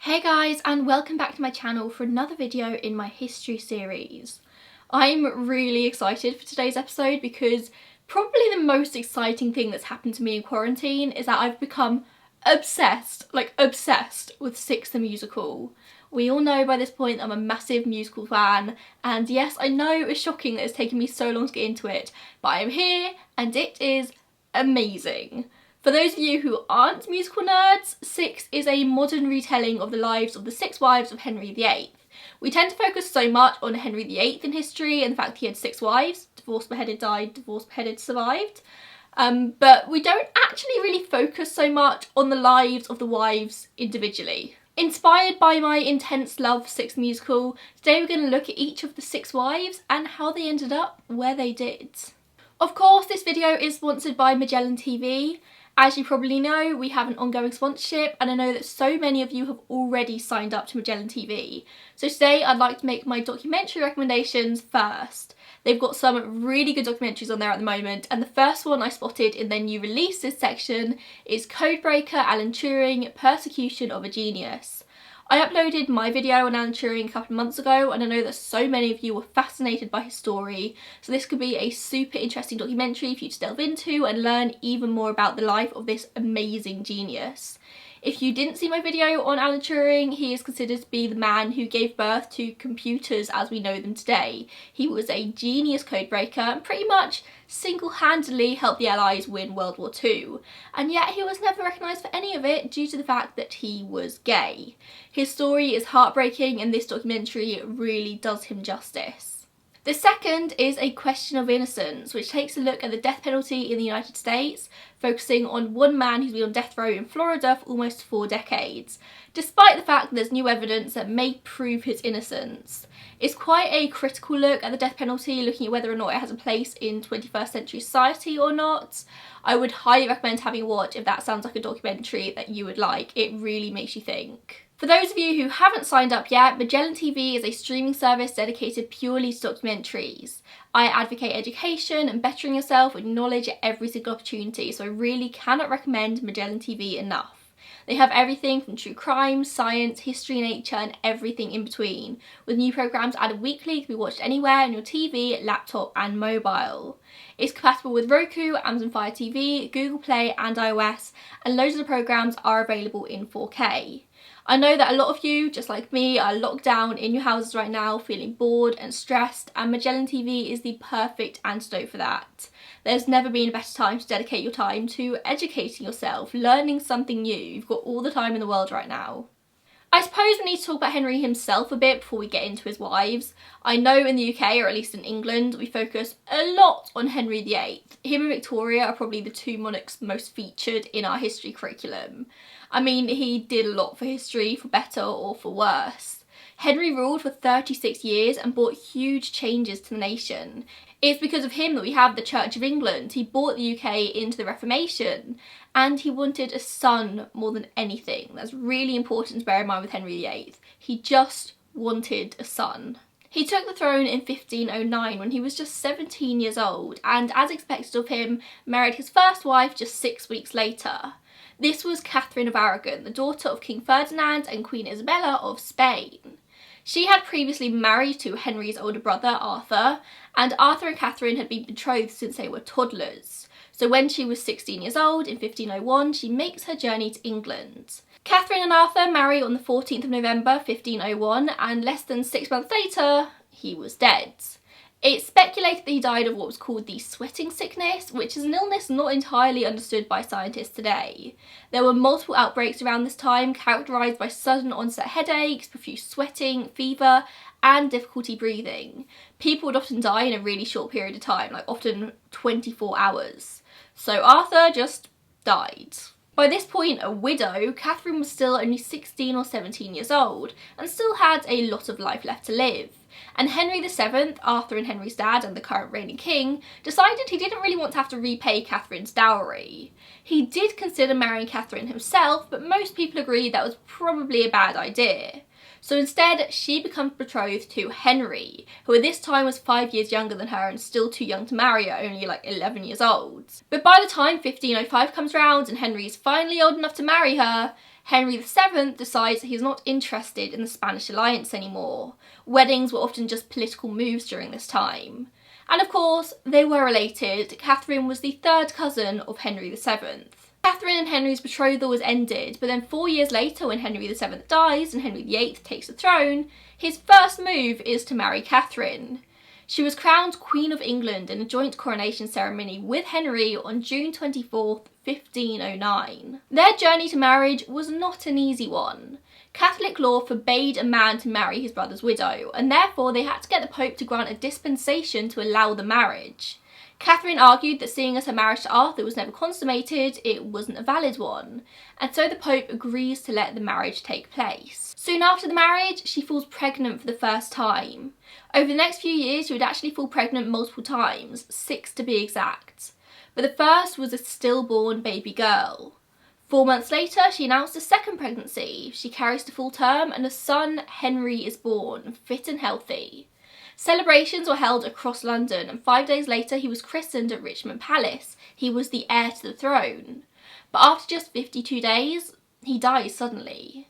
Hey guys, and welcome back to my channel for another video in my history series. I'm really excited for today's episode because probably the most exciting thing that's happened to me in quarantine is that I've become obsessed with Six the Musical. We all know by this point I'm a massive musical fan, and yes, I know it's shocking that it's taken me so long to get into it, but I'm here and it is amazing. For those of you who aren't musical nerds, Six is a modern retelling of the lives of the six wives of Henry VIII. We tend to focus so much on Henry VIII in history and the fact that he had six wives: divorced, beheaded, died, divorced, beheaded, survived. But we don't actually really focus so much on the lives of the wives individually. Inspired by my intense love for Six the Musical, today we're going to look at each of the six wives and how they ended up where they did. Of course, this video is sponsored by Magellan TV. As you probably know, we have an ongoing sponsorship, and I know that so many of you have already signed up to Magellan TV. So today I'd like to make my documentary recommendations first. They've got some really good documentaries on there at the moment, and the first one I spotted in their new releases section is Codebreaker: Alan Turing, Persecution of a Genius. I uploaded my video on Alan Turing a couple of months ago, and I know that so many of you were fascinated by his story, so this could be a super interesting documentary for you to delve into and learn even more about the life of this amazing genius. If you didn't see my video on Alan Turing, he is considered to be the man who gave birth to computers as we know them today. He was a genius codebreaker and pretty much single-handedly helped the Allies win World War II, and yet he was never recognised for any of it due to the fact that he was gay. His story is heartbreaking, and this documentary really does him justice. The second is A Question of Innocence, which takes a look at the death penalty in the United States, focusing on one man who's been on death row in Florida for almost 4 decades, despite the fact that there's new evidence that may prove his innocence. It's quite a critical look at the death penalty, looking at whether or not it has a place in 21st century society or not. I would highly recommend having a watch if that sounds like a documentary that you would like. It really makes you think. For those of you who haven't signed up yet, Magellan TV is a streaming service dedicated purely to documentaries. I advocate education and bettering yourself with knowledge at every single opportunity, so I really cannot recommend Magellan TV enough. They have everything from true crime, science, history, nature, and everything in between, with new programmes added weekly to be watched anywhere on your TV, laptop and mobile. It's compatible with Roku, Amazon Fire TV, Google Play and iOS, and loads of the programmes are available in 4K. I know that a lot of you, just like me, are locked down in your houses right now, feeling bored and stressed, and Magellan TV is the perfect antidote for that. There's never been a better time to dedicate your time to educating yourself, learning something new. You've got all the time in the world right now. I suppose we need to talk about Henry himself a bit before we get into his wives. I know in the UK, or at least in England, we focus a lot on Henry VIII. Him and Victoria are probably the two monarchs most featured in our history curriculum. I mean, he did a lot for history, for better or for worse. Henry ruled for 36 years and brought huge changes to the nation. It's because of him that we have the Church of England. He brought the UK into the Reformation, and he wanted a son more than anything. That's really important to bear in mind with Henry VIII. He just wanted a son. He took the throne in 1509 when he was just 17 years old, and as expected of him, married his first wife just 6 weeks later. This was Catherine of Aragon, the daughter of King Ferdinand and Queen Isabella of Spain. She had previously married to Henry's older brother, Arthur, and Arthur and Catherine had been betrothed since they were toddlers. So when she was 16 years old, in 1501, she makes her journey to England. Catherine and Arthur marry on the 14th of November, 1501, and less than 6 months later, he was dead. It's speculated that he died of what was called the sweating sickness, which is an illness not entirely understood by scientists today. There were multiple outbreaks around this time, characterised by sudden onset headaches, profuse sweating, fever, and difficulty breathing. People would often die in a really short period of time, like often 24 hours. So Arthur just died. By this point, a widow, Catherine was still only 16 or 17 years old and still had a lot of life left to live. And Henry VII, Arthur and Henry's dad and the current reigning king, decided he didn't really want to have to repay Catherine's dowry. He did consider marrying Catherine himself, but most people agreed that was probably a bad idea. So instead, she becomes betrothed to Henry, who at this time was 5 years younger than her and still too young to marry her, only like 11 years old. But by the time 1505 comes round and Henry is finally old enough to marry her, Henry VII decides that he's not interested in the Spanish alliance anymore. Weddings were often just political moves during this time. And of course, they were related. Catherine was the third cousin of Henry VII. Catherine and Henry's betrothal was ended, but then 4 years later, when Henry VII dies and Henry VIII takes the throne, his first move is to marry Catherine. She was crowned Queen of England in a joint coronation ceremony with Henry on June 24th, 1509. Their journey to marriage was not an easy one. Catholic law forbade a man to marry his brother's widow, and therefore they had to get the Pope to grant a dispensation to allow the marriage. Catherine argued that seeing as her marriage to Arthur was never consummated, it wasn't a valid one, and so the Pope agrees to let the marriage take place. Soon after the marriage, she falls pregnant for the first time. Over the next few years, she would actually fall pregnant multiple times, 6 to be exact. But the first was a stillborn baby girl. 4 months later, she announced a second pregnancy. She carries to full term and a son, Henry, is born, fit and healthy. Celebrations were held across London, and 5 days later he was christened at Richmond Palace. He was the heir to the throne. But after just 52 days, he dies suddenly.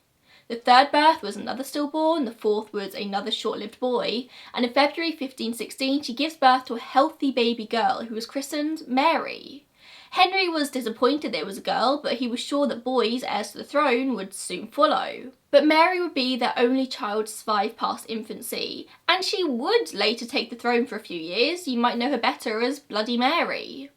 The third birth was another stillborn, the fourth was another short-lived boy, and in February 1516 she gives birth to a healthy baby girl who was christened Mary. Henry was disappointed that it was a girl, but he was sure that boys, heirs to the throne, would soon follow. But Mary would be their only child to survive past infancy, and she would later take the throne for a few years. You might know her better as Bloody Mary.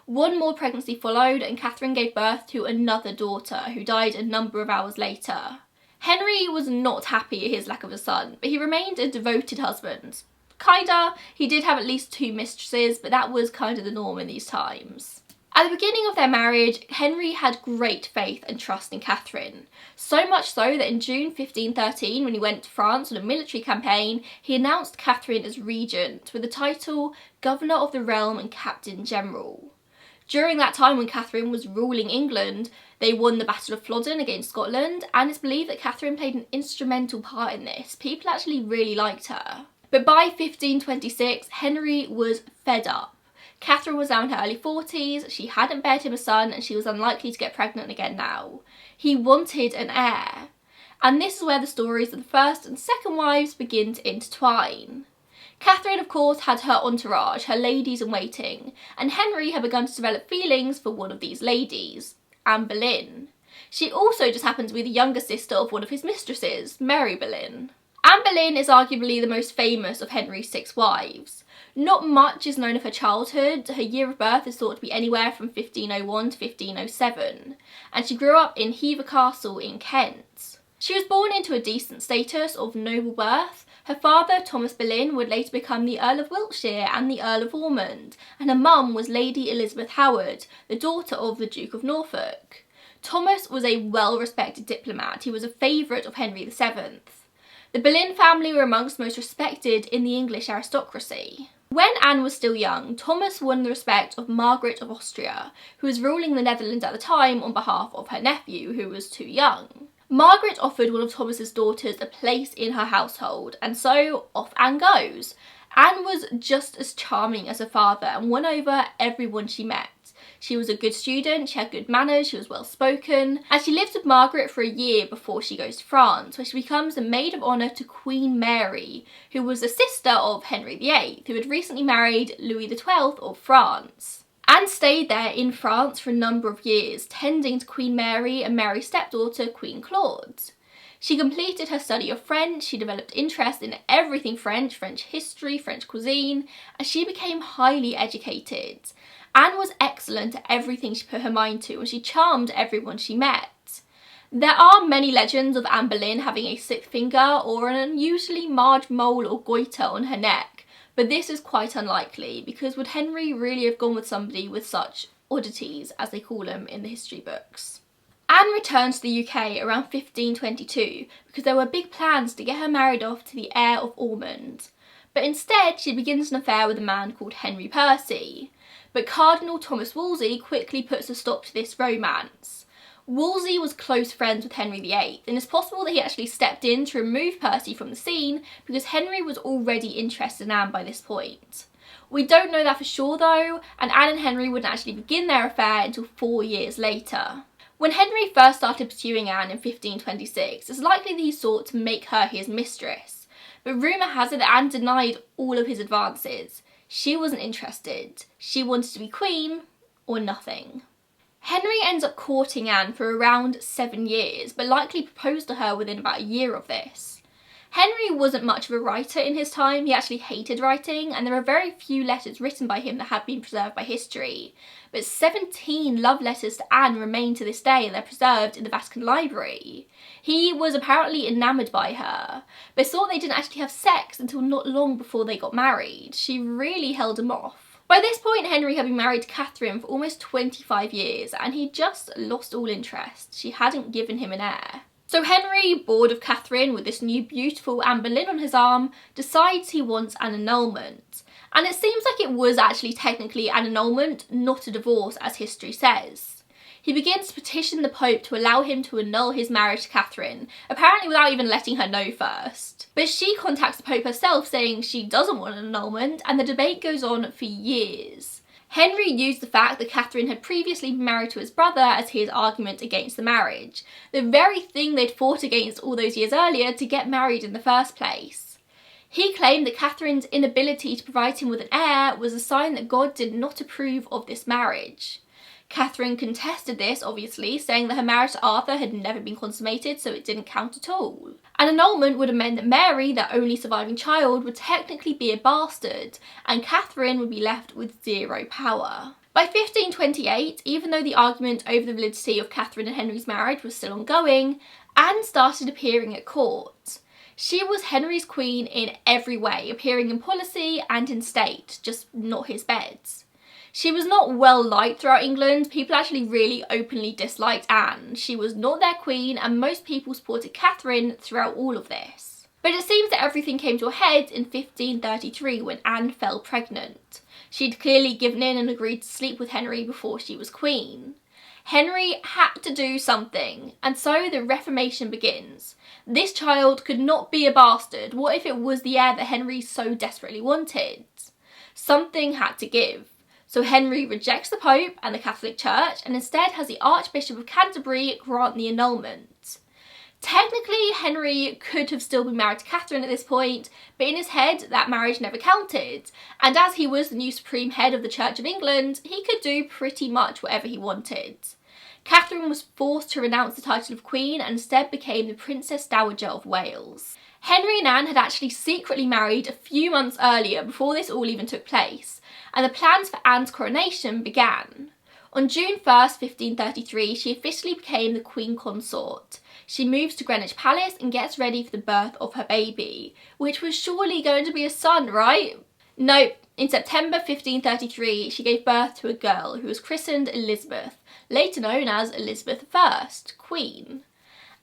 One more pregnancy followed, and Catherine gave birth to another daughter, who died a number of hours later. Henry was not happy at his lack of a son, but he remained a devoted husband. Kinda. He did have at least 2 mistresses, but that was kind of the norm in these times. At the beginning of their marriage, Henry had great faith and trust in Catherine. So much so that in June 1513, when he went to France on a military campaign, he announced Catherine as regent with the title Governor of the Realm and Captain General. During that time when Catherine was ruling England, they won the Battle of Flodden against Scotland, and it's believed that Catherine played an instrumental part in this. People actually really liked her. But by 1526, Henry was fed up. Catherine was now in her early 40s, she hadn't bared him a son, and she was unlikely to get pregnant again now. He wanted an heir. And this is where the stories of the first and second wives begin to intertwine. Catherine, of course, had her entourage, her ladies-in-waiting, and Henry had begun to develop feelings for one of these ladies, Anne Boleyn. She also just happened to be the younger sister of one of his mistresses, Mary Boleyn. Anne Boleyn is arguably the most famous of Henry's 6 wives. Not much is known of her childhood. Her year of birth is thought to be anywhere from 1501 to 1507, and she grew up in Hever Castle in Kent. She was born into a decent status of noble birth. Her father, Thomas Boleyn, would later become the Earl of Wiltshire and the Earl of Ormond, and her mum was Lady Elizabeth Howard, the daughter of the Duke of Norfolk. Thomas was a well-respected diplomat. He was a favourite of Henry VII. The Boleyn family were amongst the most respected in the English aristocracy. When Anne was still young, Thomas won the respect of Margaret of Austria, who was ruling the Netherlands at the time on behalf of her nephew, who was too young. Margaret offered one of Thomas's daughters a place in her household, and so off Anne goes. Anne was just as charming as her father and won over everyone she met. She was a good student, she had good manners, she was well spoken, and she lives with Margaret for a year before she goes to France, where she becomes the maid of honour to Queen Mary, who was a sister of Henry VIII, who had recently married Louis XII of France. Anne stayed there in France for a number of years, tending to Queen Mary and Mary's stepdaughter, Queen Claude. She completed her study of French, she developed interest in everything French, French history, French cuisine, and she became highly educated. Anne was excellent at everything she put her mind to, and she charmed everyone she met. There are many legends of Anne Boleyn having a 6th finger or an unusually large mole or goiter on her neck, but this is quite unlikely, because would Henry really have gone with somebody with such oddities, as they call them in the history books? Anne returned to the UK around 1522 because there were big plans to get her married off to the heir of Ormond, but instead she begins an affair with a man called Henry Percy. But Cardinal Thomas Wolsey quickly puts a stop to this romance. Wolsey was close friends with Henry VIII, and it's possible that he actually stepped in to remove Percy from the scene because Henry was already interested in Anne by this point. We don't know that for sure though, and Anne and Henry wouldn't actually begin their affair until 4 years later. When Henry first started pursuing Anne in 1526, it's likely that he sought to make her his mistress, but rumour has it that Anne denied all of his advances. She wasn't interested. She wanted to be queen or nothing. Henry ends up courting Anne for around 7 years, but likely proposed to her within about a year of this. Henry wasn't much of a writer in his time. He actually hated writing, and there are very few letters written by him that have been preserved by history. But 17 love letters to Anne remain to this day, and they're preserved in the Vatican Library. He was apparently enamoured by her, but thought they didn't actually have sex until not long before they got married. She really held him off. By this point, Henry had been married to Catherine for almost 25 years, and he just lost all interest. She hadn't given him an heir. So Henry, bored of Catherine with this new beautiful Anne Boleyn on his arm, decides he wants an annulment. And it seems like it was actually technically an annulment, not a divorce, as history says. He begins to petition the Pope to allow him to annul his marriage to Catherine, apparently without even letting her know first. But she contacts the Pope herself saying she doesn't want an annulment, and the debate goes on for years. Henry used the fact that Catherine had previously been married to his brother as his argument against the marriage, the very thing they'd fought against all those years earlier to get married in the first place. He claimed that Catherine's inability to provide him with an heir was a sign that God did not approve of this marriage. Catherine contested this, obviously, saying that her marriage to Arthur had never been consummated, so it didn't count at all. An annulment would have meant that Mary, their only surviving child, would technically be a bastard, and Catherine would be left with zero power. By 1528, even though the argument over the validity of Catherine and Henry's marriage was still ongoing, Anne started appearing at court. She was Henry's queen in every way, appearing in policy and in state, just not his beds. She was not well liked throughout England. People actually really openly disliked Anne. She was not their queen, and most people supported Catherine throughout all of this. But it seems that everything came to a head in 1533 when Anne fell pregnant. She'd clearly given in and agreed to sleep with Henry before she was queen. Henry had to do something, and so the Reformation begins. This child could not be a bastard. What if it was the heir that Henry so desperately wanted? Something had to give. So Henry rejects the Pope and the Catholic Church and instead has the Archbishop of Canterbury grant the annulment. Technically, Henry could have still been married to Catherine at this point, but in his head, that marriage never counted. And as he was the new supreme head of the Church of England, he could do pretty much whatever he wanted. Catherine was forced to renounce the title of Queen and instead became the Princess Dowager of Wales. Henry and Anne had actually secretly married a few months earlier before this all even took place, and the plans for Anne's coronation began. On June 1st, 1533, she officially became the Queen Consort. She moves to Greenwich Palace and gets ready for the birth of her baby, which was surely going to be a son, right? Nope. In September 1533, she gave birth to a girl who was christened Elizabeth, later known as Elizabeth I, Queen.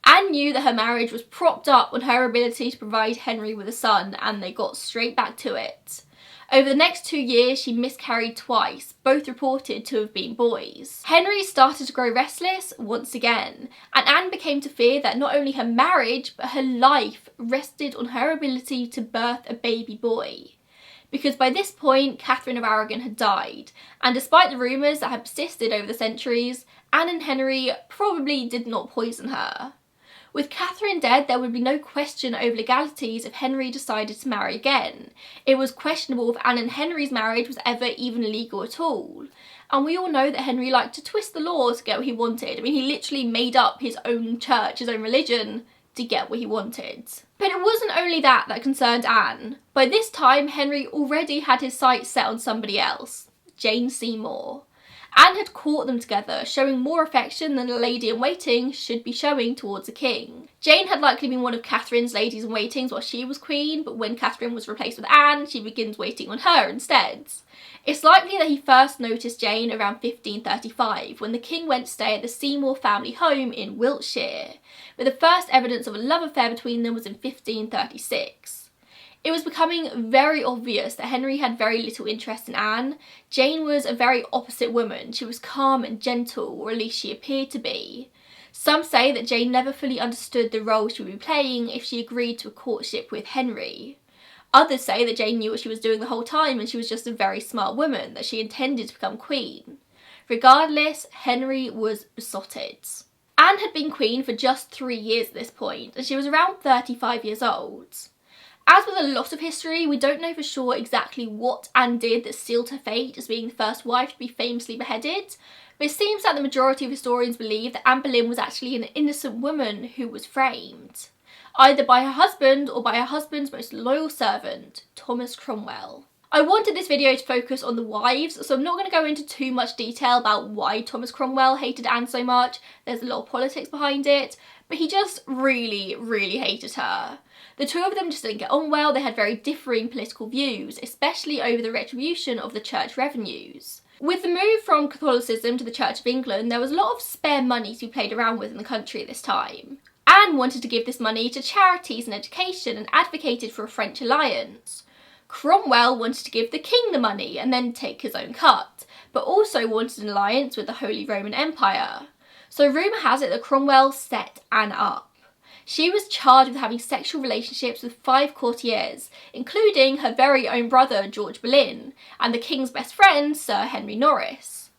Anne knew that her marriage was propped up on her ability to provide Henry with a son, and they got straight back to it. Over the next 2 years, she miscarried twice, both reported to have been boys. Henry started to grow restless once again, and Anne became to fear that not only her marriage, but her life rested on her ability to birth a baby boy. Because by this point, Catherine of Aragon had died, and despite the rumours that had persisted over the centuries, Anne and Henry probably did not poison her. With Catherine dead, there would be no question over legalities if Henry decided to marry again. It was questionable if Anne and Henry's marriage was ever even legal at all. And we all know that Henry liked to twist the law to get what he wanted. I mean, he literally made up his own church, his own religion, to get what he wanted. But it wasn't only that concerned Anne. By this time, Henry already had his sights set on somebody else, Jane Seymour. Anne had caught them together, showing more affection than a lady-in-waiting should be showing towards a king. Jane had likely been one of Catherine's ladies-in-waitings while she was queen, but when Catherine was replaced with Anne, she begins waiting on her instead. It's likely that he first noticed Jane around 1535, when the king went to stay at the Seymour family home in Wiltshire, but the first evidence of a love affair between them was in 1536. It was becoming very obvious that Henry had very little interest in Anne. Jane was a very opposite woman. She was calm and gentle, or at least she appeared to be. Some say that Jane never fully understood the role she would be playing if she agreed to a courtship with Henry. Others say that Jane knew what she was doing the whole time and she was just a very smart woman, that she intended to become queen. Regardless, Henry was besotted. Anne had been queen for just 3 years at this point, and she was around 35 years old. As with a lot of history, we don't know for sure exactly what Anne did that sealed her fate as being the first wife to be famously beheaded, but it seems that the majority of historians believe that Anne Boleyn was actually an innocent woman who was framed, either by her husband or by her husband's most loyal servant, Thomas Cromwell. I wanted this video to focus on the wives, so I'm not going to go into too much detail about why Thomas Cromwell hated Anne so much. There's a lot of politics behind it, but he just really, really hated her. The two of them just didn't get on well. They had very differing political views, especially over the retribution of the church revenues. With the move from Catholicism to the Church of England, there was a lot of spare money to be played around with in the country at this time. Anne wanted to give this money to charities and education and advocated for a French alliance. Cromwell wanted to give the king the money and then take his own cut, but also wanted an alliance with the Holy Roman Empire. So rumour has it that Cromwell set Anne up. She was charged with having sexual relationships with 5 courtiers, including her very own brother George Boleyn and the king's best friend Sir Henry Norris.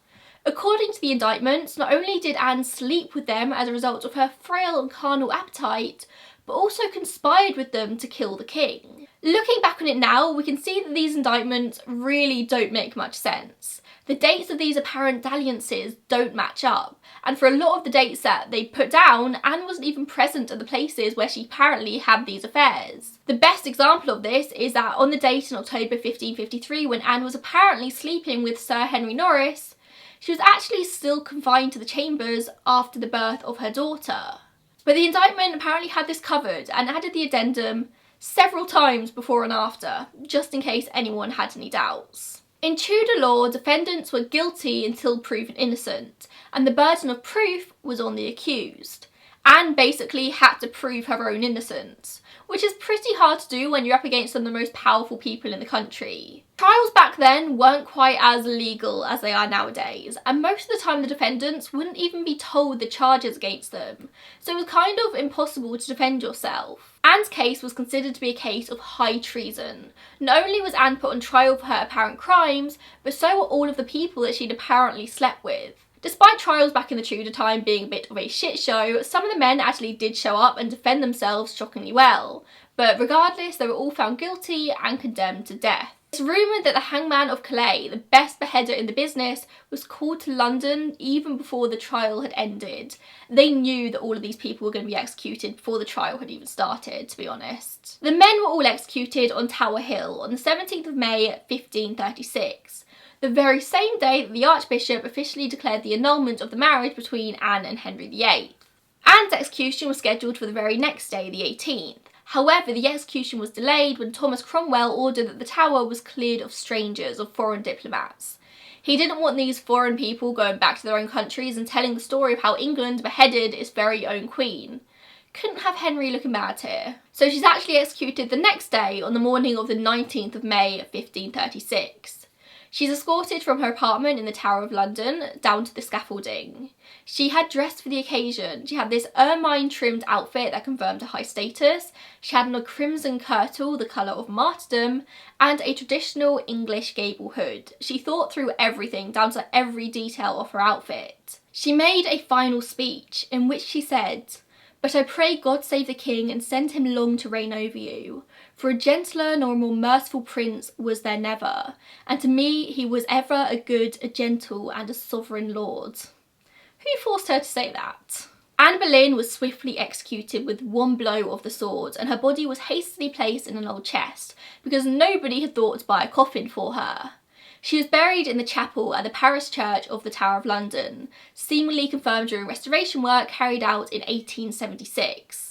According to the indictments, not only did Anne sleep with them as a result of her frail and carnal appetite, but also conspired with them to kill the king. Looking back on it now, we can see that these indictments really don't make much sense. The dates of these apparent dalliances don't match up, and for a lot of the dates that they put down, Anne wasn't even present at the places where she apparently had these affairs. The best example of this is that on the date in October 1553 when Anne was apparently sleeping with Sir Henry Norris, she was actually still confined to the chambers after the birth of her daughter. But the indictment apparently had this covered and added the addendum several times before and after, just in case anyone had any doubts. In Tudor law, defendants were guilty until proven innocent, and the burden of proof was on the accused. Anne basically had to prove her own innocence, which is pretty hard to do when you're up against some of the most powerful people in the country. Trials back then weren't quite as legal as they are nowadays, and most of the time the defendants wouldn't even be told the charges against them, so it was kind of impossible to defend yourself. Anne's case was considered to be a case of high treason. Not only was Anne put on trial for her apparent crimes, but so were all of the people that she'd apparently slept with. Despite trials back in the Tudor time being a bit of a shit show, some of the men actually did show up and defend themselves shockingly well, but regardless they were all found guilty and condemned to death. It's rumoured that the hangman of Calais, the best beheader in the business, was called to London even before the trial had ended. They knew that all of these people were going to be executed before the trial had even started, to be honest. The men were all executed on Tower Hill on the 17th of May 1536. The very same day that the Archbishop officially declared the annulment of the marriage between Anne and Henry VIII. Anne's execution was scheduled for the very next day, the 18th. However, the execution was delayed when Thomas Cromwell ordered that the Tower was cleared of strangers, of foreign diplomats. He didn't want these foreign people going back to their own countries and telling the story of how England beheaded its very own queen. Couldn't have Henry looking bad here. So she's actually executed the next day on the morning of the 19th of May 1536. She's escorted from her apartment in the Tower of London down to the scaffolding. She had dressed for the occasion. She had this ermine-trimmed outfit that confirmed her high status. She had on a crimson kirtle, the colour of martyrdom, and a traditional English gable hood. She thought through everything, down to every detail of her outfit. She made a final speech in which she said, "But I pray God save the king and send him long to reign over you. For a gentler nor a more merciful prince was there never, and to me he was ever a good, a gentle, and a sovereign lord." Who forced her to say that? Anne Boleyn was swiftly executed with one blow of the sword, and her body was hastily placed in an old chest, because nobody had thought to buy a coffin for her. She was buried in the chapel at the parish church of the Tower of London, seemingly confirmed during restoration work carried out in 1876.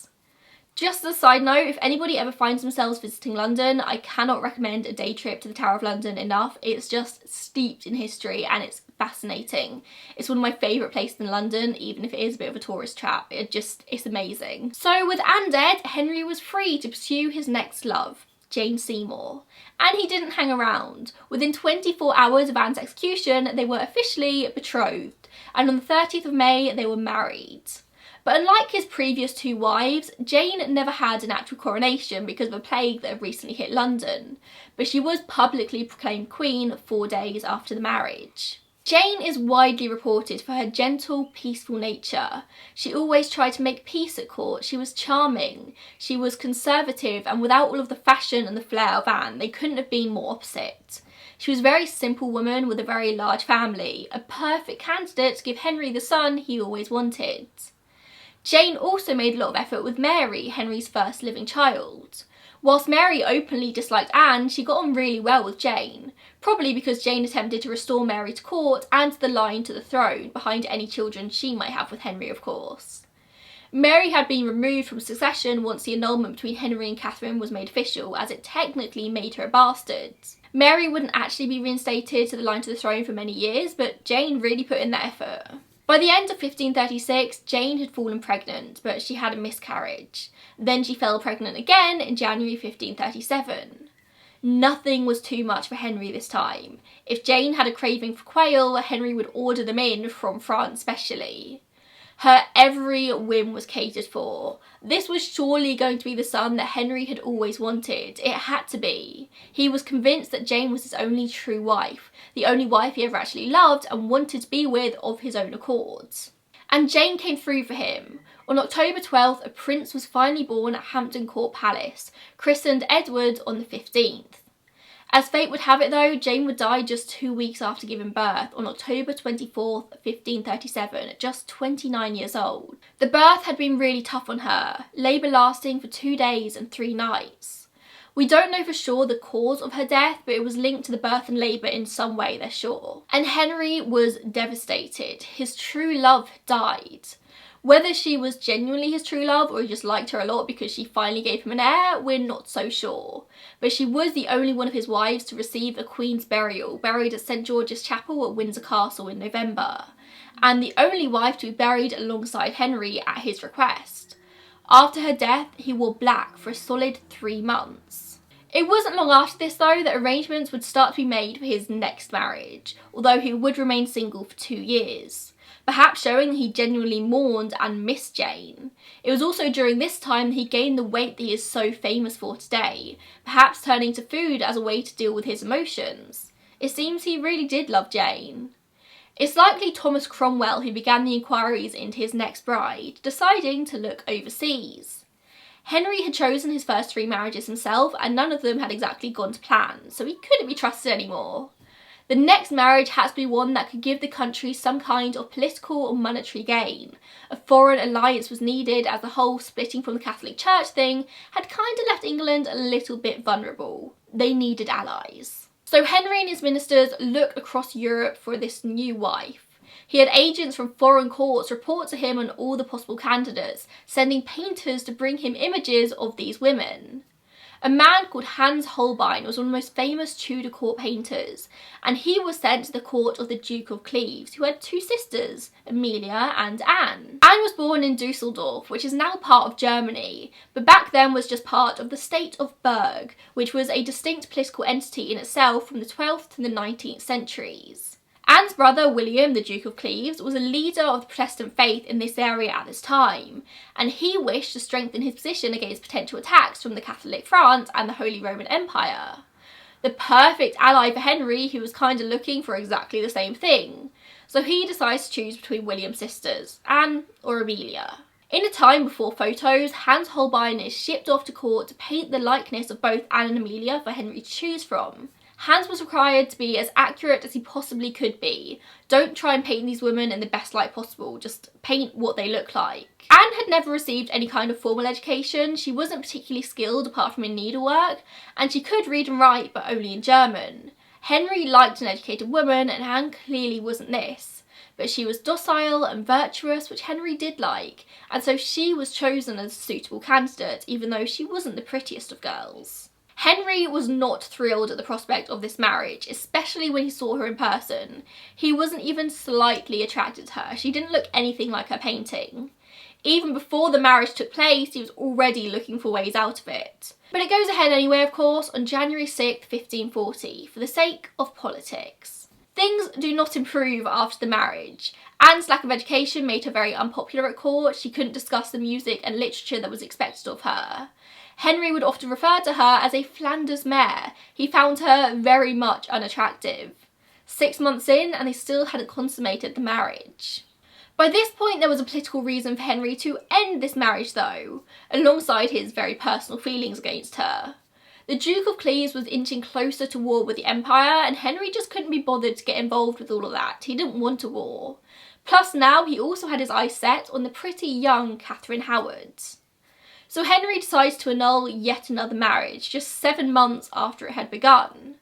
Just as a side note, if anybody ever finds themselves visiting London, I cannot recommend a day trip to the Tower of London enough. It's just steeped in history and it's fascinating. It's one of my favourite places in London, even if it is a bit of a tourist trap. It's amazing. So with Anne dead, Henry was free to pursue his next love, Jane Seymour. And he didn't hang around. Within 24 hours of Anne's execution, they were officially betrothed, and on the 30th of May, they were married. But unlike his previous 2 wives, Jane never had an actual coronation because of a plague that had recently hit London, but she was publicly proclaimed queen 4 days after the marriage. Jane is widely reported for her gentle, peaceful nature. She always tried to make peace at court. She was charming, she was conservative, and without all of the fashion and the flair of Anne, they couldn't have been more opposite. She was a very simple woman with a very large family, a perfect candidate to give Henry the son he always wanted. Jane also made a lot of effort with Mary, Henry's first living child. Whilst Mary openly disliked Anne, she got on really well with Jane, probably because Jane attempted to restore Mary to court and the line to the throne, behind any children she might have with Henry, of course. Mary had been removed from succession once the annulment between Henry and Catherine was made official, as it technically made her a bastard. Mary wouldn't actually be reinstated to the line to the throne for many years, but Jane really put in that effort. By the end of 1536, Jane had fallen pregnant, but she had a miscarriage. Then she fell pregnant again in January 1537. Nothing was too much for Henry this time. If Jane had a craving for quail, Henry would order them in from France specially. Her every whim was catered for. This was surely going to be the son that Henry had always wanted. It had to be. He was convinced that Jane was his only true wife, the only wife he ever actually loved and wanted to be with of his own accord. And Jane came through for him. On October 12th, a prince was finally born at Hampton Court Palace, christened Edward on the 15th. As fate would have it though, Jane would die just 2 weeks after giving birth, on October 24th, 1537, at just 29 years old. The birth had been really tough on her, labour lasting for 2 days and 3 nights. We don't know for sure the cause of her death, but it was linked to the birth and labour in some way, they're sure. And Henry was devastated. His true love died. Whether she was genuinely his true love or he just liked her a lot because she finally gave him an heir, we're not so sure. But she was the only one of his wives to receive a queen's burial, buried at St George's Chapel at Windsor Castle in November, and the only wife to be buried alongside Henry at his request. After her death, he wore black for a solid 3 months. It wasn't long after this though that arrangements would start to be made for his next marriage, although he would remain single for 2 years. Perhaps showing that he genuinely mourned and missed Jane. It was also during this time that he gained the weight that he is so famous for today, perhaps turning to food as a way to deal with his emotions. It seems he really did love Jane. It's likely Thomas Cromwell who began the inquiries into his next bride, deciding to look overseas. Henry had chosen his first 3 marriages himself, and none of them had exactly gone to plan, so he couldn't be trusted anymore. The next marriage had to be one that could give the country some kind of political or monetary gain. A foreign alliance was needed, as the whole splitting from the Catholic Church thing had kind of left England a little bit vulnerable. They needed allies. So Henry and his ministers looked across Europe for this new wife. He had agents from foreign courts report to him on all the possible candidates, sending painters to bring him images of these women. A man called Hans Holbein was one of the most famous Tudor court painters, and he was sent to the court of the Duke of Cleves, who had 2 sisters, Amelia and Anne. Anne was born in Dusseldorf, which is now part of Germany, but back then was just part of the state of Berg, which was a distinct political entity in itself from the 12th to the 19th centuries. Anne's brother, William, the Duke of Cleves, was a leader of the Protestant faith in this area at this time, and he wished to strengthen his position against potential attacks from the Catholic France and the Holy Roman Empire. The perfect ally for Henry, who was kind of looking for exactly the same thing. So he decides to choose between William's sisters, Anne or Amelia. In a time before photos, Hans Holbein is shipped off to court to paint the likeness of both Anne and Amelia for Henry to choose from. Hans was required to be as accurate as he possibly could be. Don't try and paint these women in the best light possible, just paint what they look like. Anne had never received any kind of formal education. She wasn't particularly skilled apart from in needlework, and she could read and write, but only in German. Henry liked an educated woman, and Anne clearly wasn't this. But she was docile and virtuous, which Henry did like, and so she was chosen as a suitable candidate, even though she wasn't the prettiest of girls. Henry was not thrilled at the prospect of this marriage, especially when he saw her in person. He wasn't even slightly attracted to her. She didn't look anything like her painting. Even before the marriage took place, he was already looking for ways out of it. But it goes ahead anyway, of course, on January 6th, 1540, for the sake of politics. Things do not improve after the marriage. Anne's lack of education made her very unpopular at court. She couldn't discuss the music and literature that was expected of her. Henry would often refer to her as a Flanders mare. He found her very much unattractive. 6 months in, and they still hadn't consummated the marriage. By this point, there was a political reason for Henry to end this marriage though, alongside his very personal feelings against her. The Duke of Cleves was inching closer to war with the Empire, and Henry just couldn't be bothered to get involved with all of that. He didn't want a war. Plus now he also had his eyes set on the pretty young Catherine Howard. So Henry decides to annul yet another marriage, just 7 months after it had begun.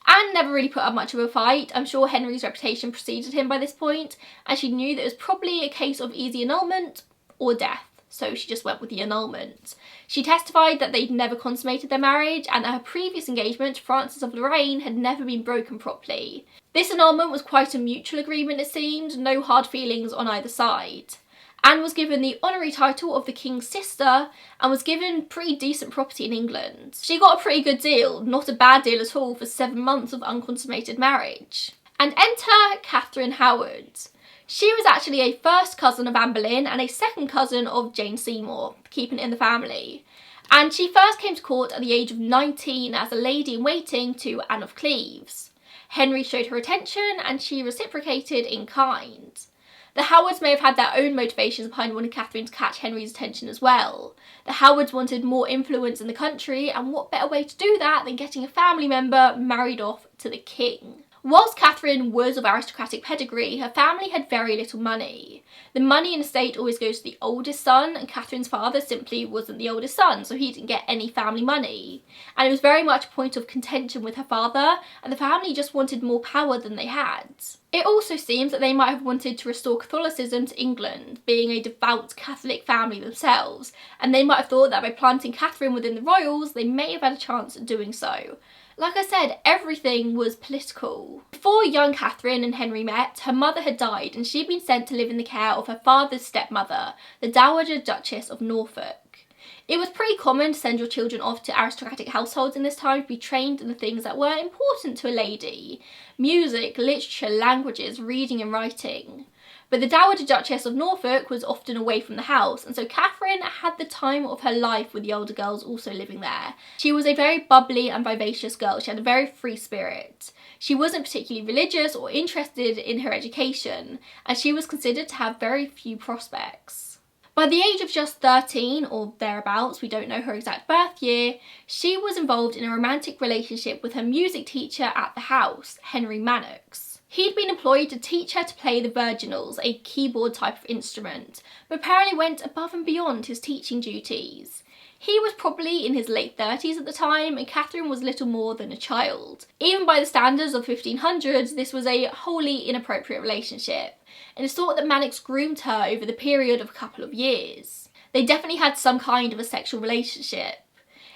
Anne never really put up much of a fight. I'm sure Henry's reputation preceded him by this point, and she knew that it was probably a case of easy annulment or death, so she just went with the annulment. She testified that they'd never consummated their marriage, and that her previous engagement, Francis of Lorraine, had never been broken properly. This annulment was quite a mutual agreement, it seemed, no hard feelings on either side. Anne was given the honorary title of the King's sister and was given pretty decent property in England. She got a pretty good deal, not a bad deal at all for 7 months of unconsummated marriage. And enter Catherine Howard. She was actually a first cousin of Anne Boleyn and a second cousin of Jane Seymour, keeping it in the family. And she first came to court at the age of 19 as a lady-in-waiting to Anne of Cleves. Henry showed her attention and she reciprocated in kind. The Howards may have had their own motivations behind wanting Catherine to catch Henry's attention as well. The Howards wanted more influence in the country, and what better way to do that than getting a family member married off to the king? Whilst Catherine was of aristocratic pedigree, her family had very little money. The money in the estate always goes to the oldest son, and Catherine's father simply wasn't the oldest son, so he didn't get any family money. And it was very much a point of contention with her father, and the family just wanted more power than they had. It also seems that they might have wanted to restore Catholicism to England, being a devout Catholic family themselves, and they might have thought that by planting Catherine within the royals, they may have had a chance at doing so. Like I said, everything was political. Before young Catherine and Henry met, her mother had died and she'd been sent to live in the care of her father's stepmother, the Dowager Duchess of Norfolk. It was pretty common to send your children off to aristocratic households in this time to be trained in the things that were important to a lady: music, literature, languages, reading and writing. But the Dowager Duchess of Norfolk was often away from the house, and so Catherine had the time of her life with the older girls also living there. She was a very bubbly and vivacious girl. She had a very free spirit. She wasn't particularly religious or interested in her education, and she was considered to have very few prospects. By the age of just 13 or thereabouts, we don't know her exact birth year, she was involved in a romantic relationship with her music teacher at the house, Henry Manox. He'd been employed to teach her to play the virginals, a keyboard type of instrument, but apparently went above and beyond his teaching duties. He was probably in his late 30s at the time, and Catherine was little more than a child. Even by the standards of the 1500s, this was a wholly inappropriate relationship, and it's thought that Manox groomed her over the period of a couple of years. They definitely had some kind of a sexual relationship.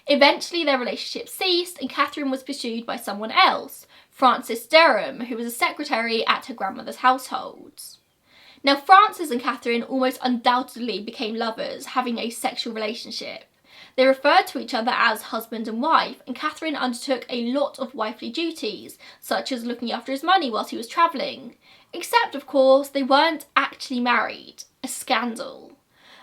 Eventually their relationship ceased, and Catherine was pursued by someone else, Francis Derham, who was a secretary at her grandmother's household. Now Francis and Catherine almost undoubtedly became lovers, having a sexual relationship. They referred to each other as husband and wife, and Catherine undertook a lot of wifely duties, such as looking after his money whilst he was travelling. Except, of course, they weren't actually married. A scandal.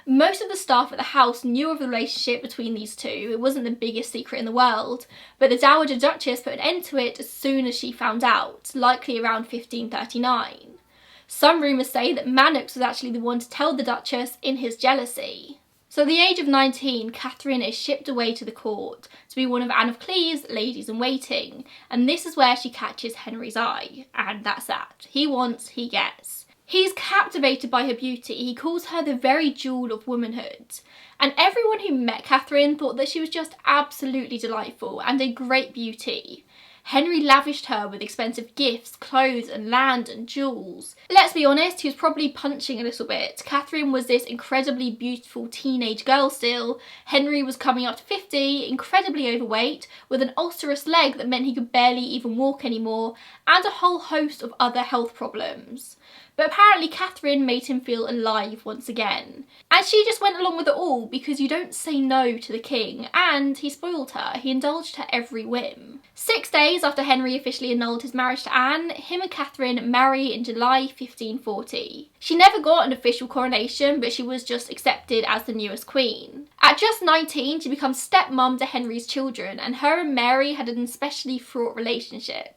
Most of the staff at the house knew of the relationship between these two. It wasn't the biggest secret in the world, but the Dowager Duchess put an end to it as soon as she found out, likely around 1539. Some rumours say that Manox was actually the one to tell the Duchess in his jealousy. So at the age of 19, Catherine is shipped away to the court to be one of Anne of Cleves' ladies-in-waiting, and this is where she catches Henry's eye, and that's that. He wants, he gets. He's captivated by her beauty. He calls her the very jewel of womanhood. And everyone who met Catherine thought that she was just absolutely delightful and a great beauty. Henry lavished her with expensive gifts, clothes and land and jewels. Let's be honest, he was probably punching a little bit. Catherine was this incredibly beautiful teenage girl still. Henry was coming up to 50, incredibly overweight, with an ulcerous leg that meant he could barely even walk anymore, and a whole host of other health problems. But apparently Catherine made him feel alive once again. And she just went along with it all because you don't say no to the king, and he spoiled her. He indulged her every whim. 6 days after Henry officially annulled his marriage to Anne, him and Catherine marry in July 1540. She never got an official coronation, but she was just accepted as the newest queen. At just 19, she becomes stepmom to Henry's children, and her and Mary had an especially fraught relationship.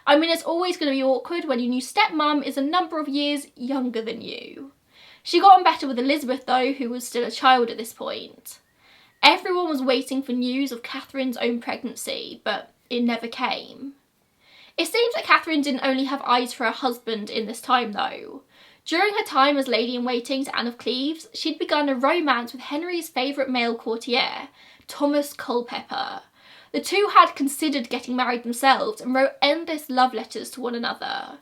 I mean, it's always going to be awkward when your new stepmom is a number of years younger than you. She got on better with Elizabeth though, who was still a child at this point. Everyone was waiting for news of Catherine's own pregnancy, but it never came. It seems that Catherine didn't only have eyes for her husband in this time though. During her time as lady-in-waiting to Anne of Cleves, she'd begun a romance with Henry's favourite male courtier, Thomas Culpeper. The two had considered getting married themselves and wrote endless love letters to one another.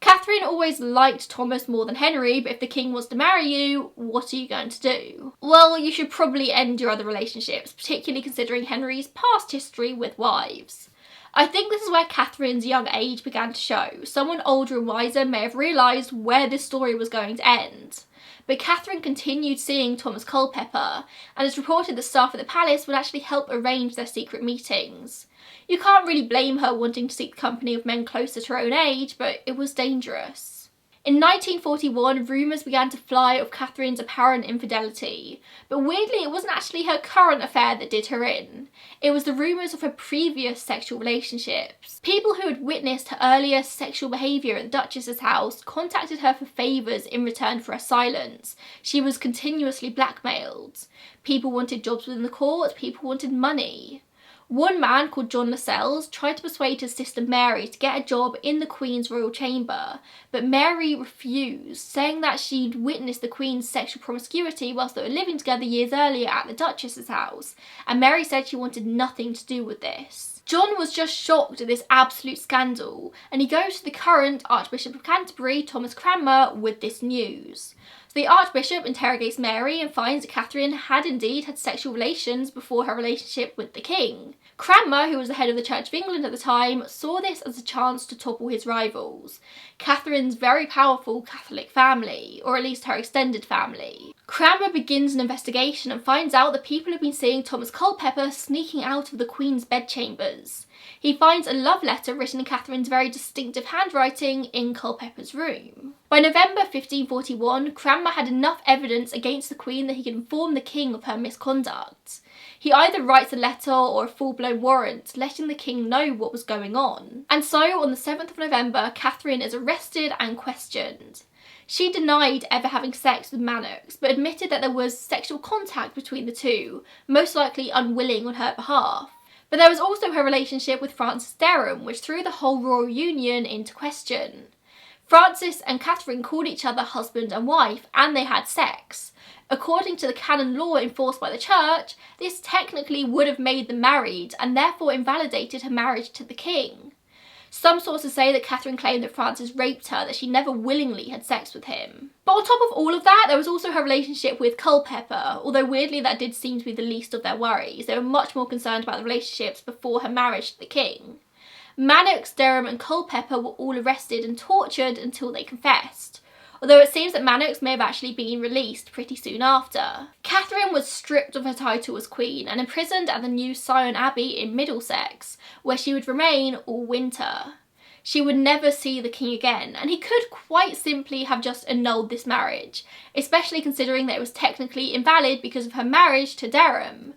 Catherine always liked Thomas more than Henry, but if the king wants to marry you, what are you going to do? Well, you should probably end your other relationships, particularly considering Henry's past history with wives. I think this is where Catherine's young age began to show. Someone older and wiser may have realised where this story was going to end. But Catherine continued seeing Thomas Culpeper, and it's reported that staff at the palace would actually help arrange their secret meetings. You can't really blame her wanting to seek the company of men closer to her own age, but it was dangerous. In 1941, rumours began to fly of Catherine's apparent infidelity, but weirdly it wasn't actually her current affair that did her in. It was the rumours of her previous sexual relationships. People who had witnessed her earlier sexual behaviour at the Duchess's house contacted her for favours in return for her silence. She was continuously blackmailed. People wanted jobs within the court, people wanted money. One man called John Lascelles tried to persuade his sister Mary to get a job in the Queen's royal chamber, but Mary refused, saying that she'd witnessed the Queen's sexual promiscuity whilst they were living together years earlier at the Duchess's house, and Mary said she wanted nothing to do with this. John was just shocked at this absolute scandal, and he goes to the current Archbishop of Canterbury, Thomas Cranmer, with this news. So the Archbishop interrogates Mary and finds that Catherine had indeed had sexual relations before her relationship with the King. Cranmer, who was the head of the Church of England at the time, saw this as a chance to topple his rivals, Catherine's very powerful Catholic family, or at least her extended family. Cranmer begins an investigation and finds out that people have been seeing Thomas Culpeper sneaking out of the Queen's bedchambers. He finds a love letter written in Catherine's very distinctive handwriting in Culpeper's room. By November 1541, Cranmer had enough evidence against the Queen that he could inform the King of her misconduct. He either writes a letter or a full-blown warrant, letting the King know what was going on. And so, on the 7th of November, Catherine is arrested and questioned. She denied ever having sex with Manox, but admitted that there was sexual contact between the two, most likely unwilling on her behalf. But there was also her relationship with Francis Derham, which threw the whole royal union into question. Francis and Catherine called each other husband and wife, and they had sex. According to the canon law enforced by the church, this technically would have made them married, and therefore invalidated her marriage to the king. Some sources say that Catherine claimed that Francis raped her, that she never willingly had sex with him. But on top of all of that, there was also her relationship with Culpeper, although weirdly that did seem to be the least of their worries. They were much more concerned about the relationships before her marriage to the king. Manox, Derham and Culpeper were all arrested and tortured until they confessed, although it seems that Manox may have actually been released pretty soon after. Catherine was stripped of her title as queen and imprisoned at the new Sion Abbey in Middlesex, where she would remain all winter. She would never see the king again, and he could quite simply have just annulled this marriage, especially considering that it was technically invalid because of her marriage to Derham.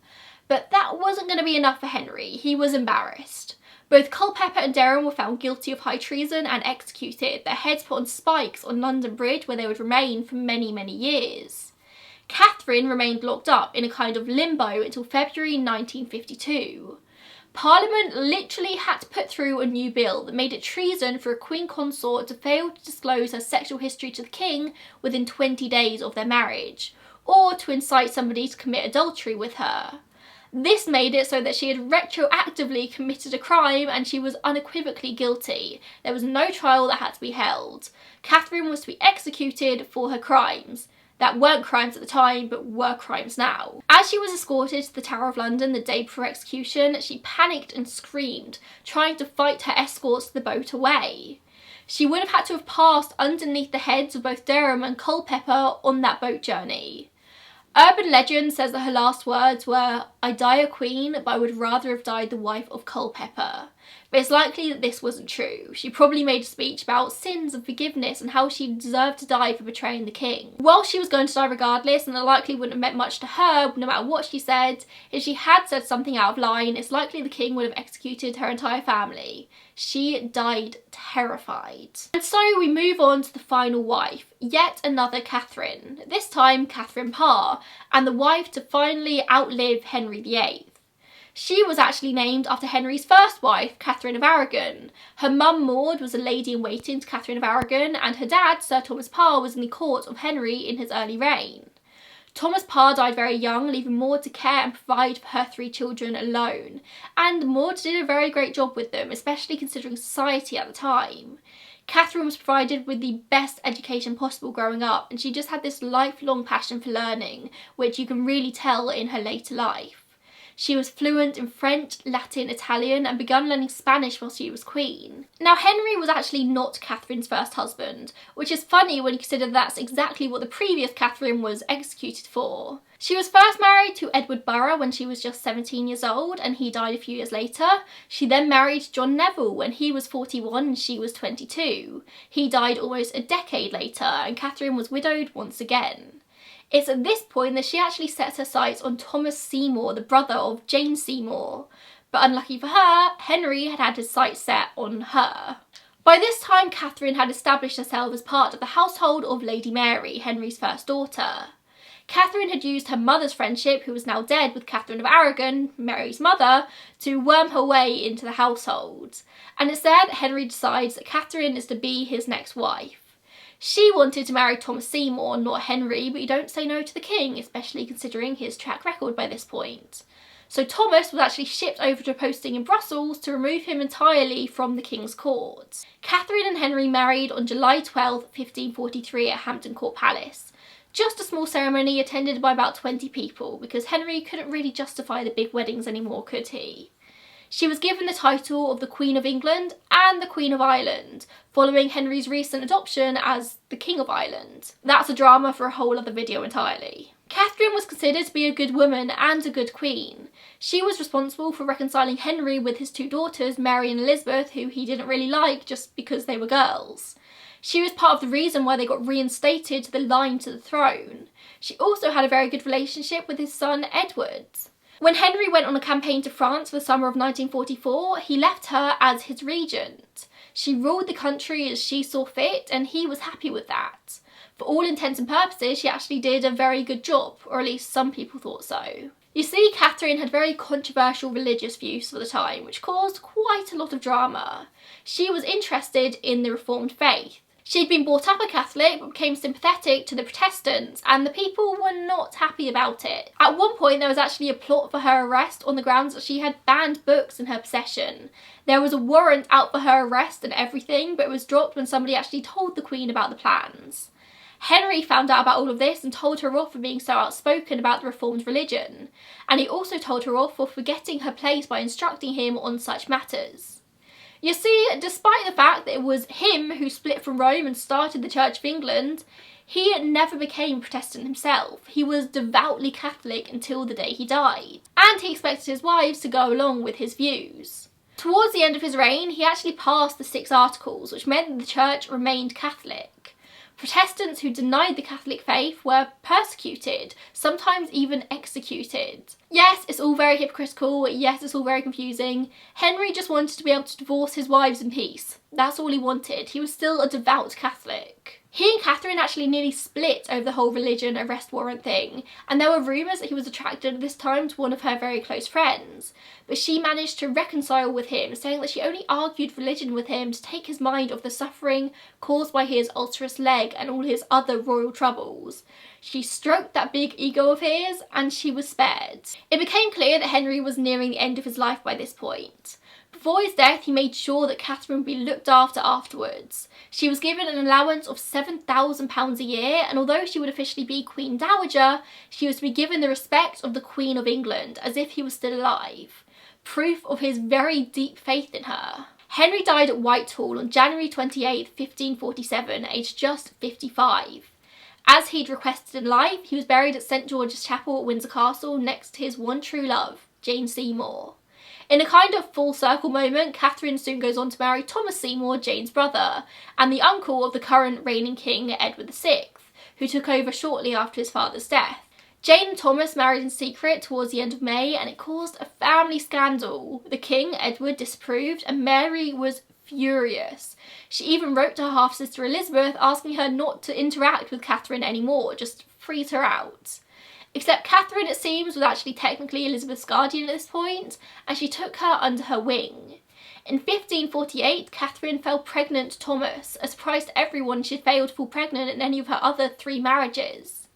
But that wasn't going to be enough for Henry. He was embarrassed. Both Culpeper and Derham were found guilty of high treason and executed, their heads put on spikes on London Bridge, where they would remain for many, many years. Catherine remained locked up in a kind of limbo until February 1952. Parliament literally had to put through a new bill that made it treason for a queen consort to fail to disclose her sexual history to the king within 20 days of their marriage, or to incite somebody to commit adultery with her. This made it so that she had retroactively committed a crime and she was unequivocally guilty. There was no trial that had to be held. Catherine was to be executed for her crimes. That weren't crimes at the time, but were crimes now. As she was escorted to the Tower of London the day before execution, she panicked and screamed, trying to fight her escorts to the boat away. She would have had to have passed underneath the heads of both Derham and Culpeper on that boat journey. Urban legend says that her last words were, "I die a queen, but I would rather have died the wife of Culpeper." But it's likely that this wasn't true. She probably made a speech about sins and forgiveness and how she deserved to die for betraying the king. While she was going to die regardless, and it likely wouldn't have meant much to her no matter what she said, if she had said something out of line, it's likely the king would have executed her entire family. She died terrified. And so we move on to the final wife, yet another Catherine, this time Catherine Parr, and the wife to finally outlive Henry VIII. She was actually named after Henry's first wife, Catherine of Aragon. Her mum Maud was a lady-in-waiting to Catherine of Aragon, and her dad, Sir Thomas Parr, was in the court of Henry in his early reign. Thomas Parr died very young, leaving Maud to care and provide for her 3 children alone, and Maud did a very great job with them, especially considering society at the time. Catherine was provided with the best education possible growing up, and she just had this lifelong passion for learning, which you can really tell in her later life. She was fluent in French, Latin, Italian, and began learning Spanish while she was queen. Now, Henry was actually not Catherine's first husband, which is funny when you consider that's exactly what the previous Catherine was executed for. She was first married to Edward Burgh when she was just 17 years old, and he died a few years later. She then married John Neville when he was 41 and she was 22. He died almost a decade later, and Catherine was widowed once again. It's at this point that she actually sets her sights on Thomas Seymour, the brother of Jane Seymour. But unlucky for her, Henry had had his sights set on her. By this time, Catherine had established herself as part of the household of Lady Mary, Henry's first daughter. Catherine had used her mother's friendship, who was now dead, with Catherine of Aragon, Mary's mother, to worm her way into the household. And instead, Henry decides that Catherine is to be his next wife. She wanted to marry Thomas Seymour, not Henry, but you don't say no to the king, especially considering his track record by this point. So Thomas was actually shipped over to a posting in Brussels to remove him entirely from the king's court. Catherine and Henry married on July 12, 1543 at Hampton Court Palace. Just a small ceremony attended by about 20 people, because Henry couldn't really justify the big weddings anymore, could he? She was given the title of the Queen of England and the Queen of Ireland, following Henry's recent adoption as the King of Ireland. That's a drama for a whole other video entirely. Catherine was considered to be a good woman and a good queen. She was responsible for reconciling Henry with his 2 daughters, Mary and Elizabeth, who he didn't really like just because they were girls. She was part of the reason why they got reinstated to the line to the throne. She also had a very good relationship with his son Edward. When Henry went on a campaign to France for the summer of 1944, he left her as his regent. She ruled the country as she saw fit, and he was happy with that. For all intents and purposes, she actually did a very good job, or at least some people thought so. You see, Catherine had very controversial religious views for the time, which caused quite a lot of drama. She was interested in the Reformed faith. She'd been brought up a Catholic but became sympathetic to the Protestants, and the people were not happy about it. At one point there was actually a plot for her arrest on the grounds that she had banned books in her possession. There was a warrant out for her arrest and everything, but it was dropped when somebody actually told the Queen about the plans. Henry found out about all of this and told her off for being so outspoken about the Reformed religion, and he also told her off for forgetting her place by instructing him on such matters. You see, despite the fact that it was him who split from Rome and started the Church of England, he never became Protestant himself. He was devoutly Catholic until the day he died, and he expected his wives to go along with his views. Towards the end of his reign, he actually passed the 6 Articles, which meant that the Church remained Catholic. Protestants who denied the Catholic faith were persecuted, sometimes even executed. Yes, it's all very hypocritical, yes, it's all very confusing. Henry just wanted to be able to divorce his wives in peace. That's all he wanted. He was still a devout Catholic. He and Catherine actually nearly split over the whole religion arrest warrant thing, and there were rumours that he was attracted at this time to one of her very close friends, but she managed to reconcile with him, saying that she only argued religion with him to take his mind off the suffering caused by his ulcerous leg and all his other royal troubles. She stroked that big ego of his, and she was spared. It became clear that Henry was nearing the end of his life by this point. Before his death, he made sure that Catherine would be looked after afterwards. She was given an allowance of £7,000 a year, and although she would officially be Queen Dowager, she was to be given the respect of the Queen of England, as if he was still alive. Proof of his very deep faith in her. Henry died at Whitehall on January 28, 1547, aged just 55. As he'd requested in life, he was buried at St George's Chapel at Windsor Castle next to his one true love, Jane Seymour. In a kind of full circle moment, Catherine soon goes on to marry Thomas Seymour, Jane's brother, and the uncle of the current reigning king, Edward VI, who took over shortly after his father's death. Jane and Thomas married in secret towards the end of May, and it caused a family scandal. The king, Edward, disapproved, and Mary was furious. She even wrote to her half-sister Elizabeth asking her not to interact with Catherine anymore, just freeze her out. Except Catherine, it seems, was actually technically Elizabeth's guardian at this point, and she took her under her wing. In 1548, Catherine fell pregnant to Thomas, a surprise to everyone she had failed to fall pregnant in any of her other 3 marriages.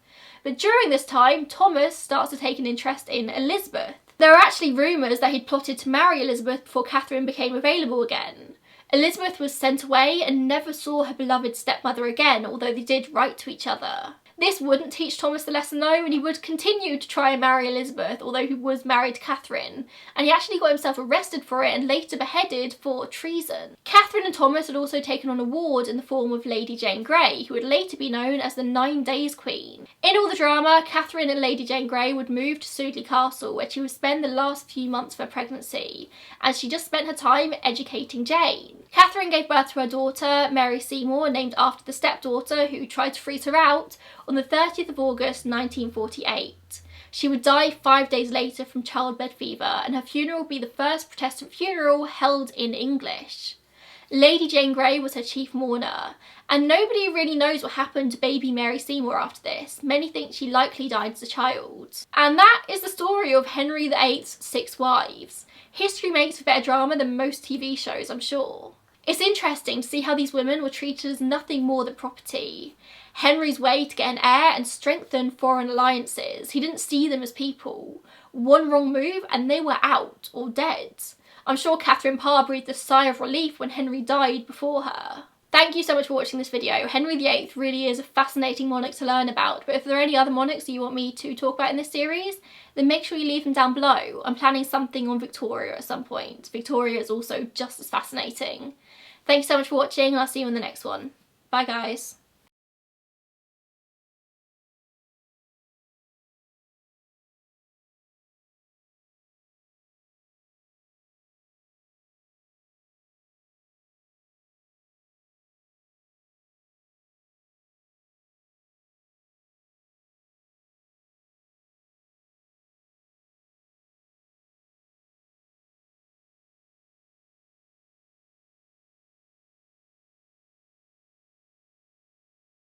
But during this time, Thomas starts to take an interest in Elizabeth. There are actually rumours that he'd plotted to marry Elizabeth before Catherine became available again. Elizabeth was sent away and never saw her beloved stepmother again, although they did write to each other. This wouldn't teach Thomas the lesson though, and he would continue to try and marry Elizabeth, although he was married to Catherine, and he actually got himself arrested for it and later beheaded for treason. Catherine and Thomas had also taken on a ward in the form of Lady Jane Grey, who would later be known as the 9 Days Queen. In all the drama, Catherine and Lady Jane Grey would move to Sudeley Castle, where she would spend the last few months of her pregnancy, as she just spent her time educating Jane. Catherine gave birth to her daughter, Mary Seymour, named after the stepdaughter who tried to freeze her out, on the 30th of August 1948. She would die 5 days later from childbed fever, and her funeral would be the first Protestant funeral held in English. Lady Jane Grey was her chief mourner, and nobody really knows what happened to baby Mary Seymour after this. Many think she likely died as a child. And that is the story of Henry VIII's 6 wives. History makes for better drama than most TV shows, I'm sure. It's interesting to see how these women were treated as nothing more than property. Henry's way to get an heir and strengthen foreign alliances. He didn't see them as people. One wrong move and they were out or dead. I'm sure Catherine Parr breathed a sigh of relief when Henry died before her. Thank you so much for watching this video. Henry VIII really is a fascinating monarch to learn about, but if there are any other monarchs that you want me to talk about in this series, then make sure you leave them down below. I'm planning something on Victoria at some point. Victoria is also just as fascinating. Thanks so much for watching, and I'll see you in the next one. Bye guys.